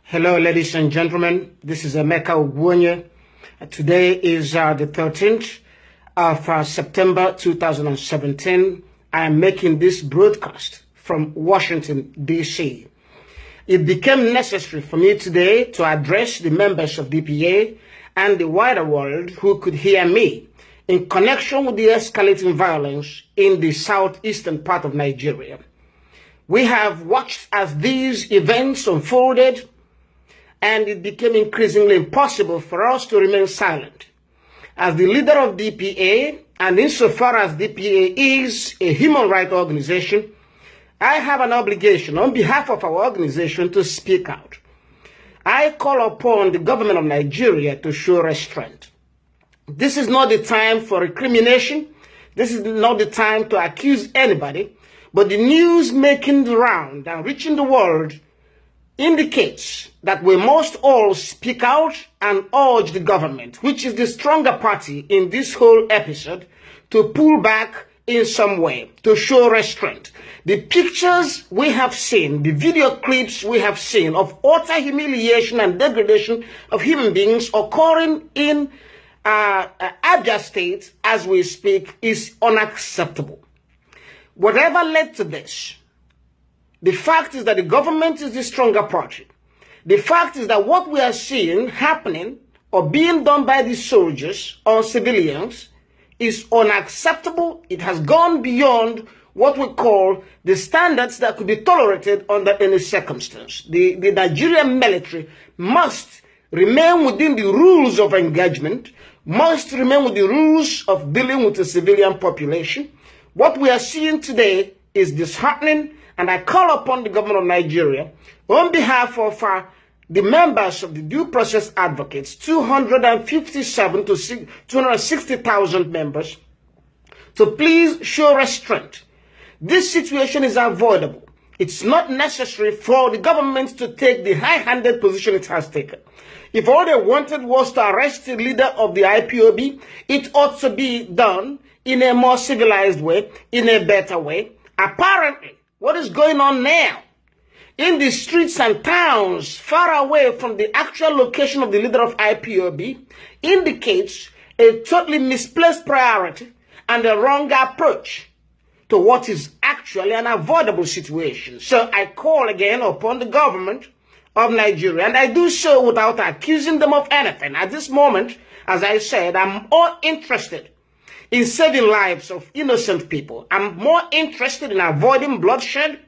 Hello, ladies and gentlemen. This is Emeka Ogwonye. Today is the 13th of September 2017. I am making this broadcast from Washington, D.C. It became necessary for me today to address the members of DPA and the wider world who could hear me in connection with the escalating violence in the southeastern part of Nigeria. We have watched as these events unfolded, and it became increasingly impossible for us to remain silent. As the leader of DPA, and insofar as DPA is a human rights organization, I have an obligation on behalf of our organization to speak out. I call upon the government of Nigeria to show restraint. This is not the time for recrimination. This is not the time to accuse anybody, but the news making the round and reaching the world indicates that we must all speak out and urge the government, which is the stronger party in this whole episode, to pull back in some way, to show restraint. The pictures we have seen, the video clips we have seen of utter humiliation and degradation of human beings occurring in Abia State as we speak is unacceptable. Whatever led to this, the fact is that the government is the stronger party. The fact is that what we are seeing happening or being done by the soldiers or civilians is unacceptable. It has gone beyond what we call the standards that could be tolerated under any circumstance. The Nigerian military must remain within the rules of engagement, must remain with the rules of dealing with the civilian population. What we are seeing today is disheartening, and I call upon the government of Nigeria, on behalf of the members of the due process advocates, 257 to 260,000 members, to please show restraint. This situation is avoidable. It's not necessary for the government to take the high-handed position it has taken. If all they wanted was to arrest the leader of the IPOB, it ought to be done in a more civilized way, in a better way. Apparently, what is going on now in the streets and towns far away from the actual location of the leader of IPOB indicates a totally misplaced priority and a wrong approach to what is actually an avoidable situation. So I call again upon the government of Nigeria, and I do so without accusing them of anything. At this moment, as I said, I'm more interested in saving lives of innocent people. I'm more interested in avoiding bloodshed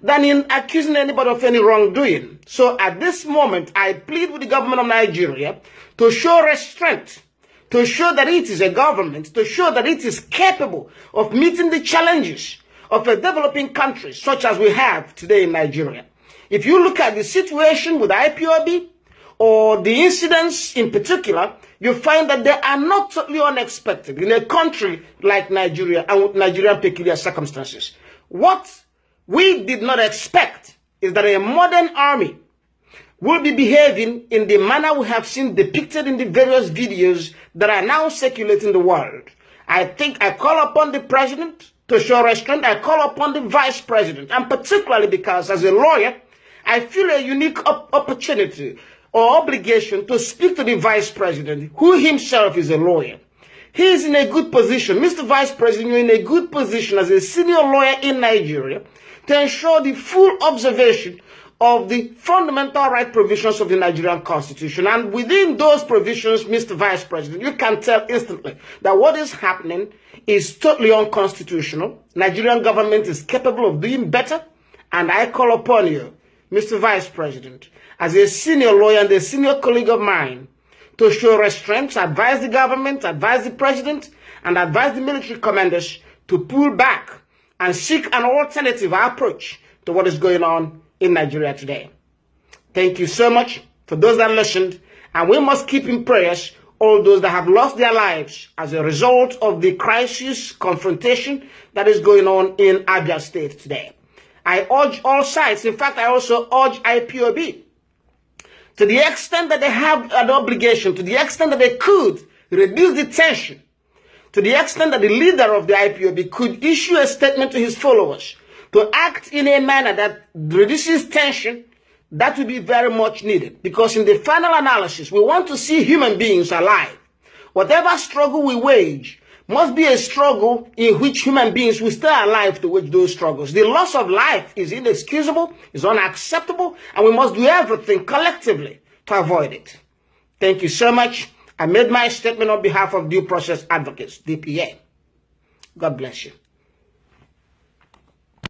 than in accusing anybody of any wrongdoing. So at this moment, I plead with the government of Nigeria to show restraint, to show that it is a government, to show that it is capable of meeting the challenges of a developing country such as we have today in Nigeria. If you look at the situation with IPOB, or the incidents in particular, you find that they are not totally unexpected in a country like Nigeria and with Nigerian peculiar circumstances. What we did not expect is that a modern army will be behaving in the manner we have seen depicted in the various videos that are now circulating the world. I think I call upon the president to show restraint. I call upon the vice president, and particularly because as a lawyer, I feel a unique opportunity or obligation to speak to the vice president, who himself is a lawyer. He is in a good position. Mr. Vice President, you're in a good position as a senior lawyer in Nigeria to ensure the full observation of the fundamental right provisions of the Nigerian Constitution. And within those provisions, Mr. Vice President, you can tell instantly that what is happening is totally unconstitutional. Nigerian government is capable of doing better, and I call upon you, Mr. Vice President, as a senior lawyer and a senior colleague of mine, to show restraint, advise the government, advise the president, and advise the military commanders to pull back and seek an alternative approach to what is going on in Nigeria today. Thank you so much for those that listened, and we must keep in prayers all those that have lost their lives as a result of the crisis confrontation that is going on in Abia State today. I urge all sides, in fact, I also urge IPOB, to the extent that they have an obligation, to the extent that they could reduce the tension, to the extent that the leader of the IPOB could issue a statement to his followers to act in a manner that reduces tension, That will be very much needed, because in the final analysis, we want to see human beings alive. Whatever struggle we wage must be a struggle in which human beings will stay alive to wage those struggles. The loss of life is inexcusable, is unacceptable, and we must do everything collectively to avoid it. Thank you so much. I made my statement on behalf of Due Process Advocates, DPA. God bless you.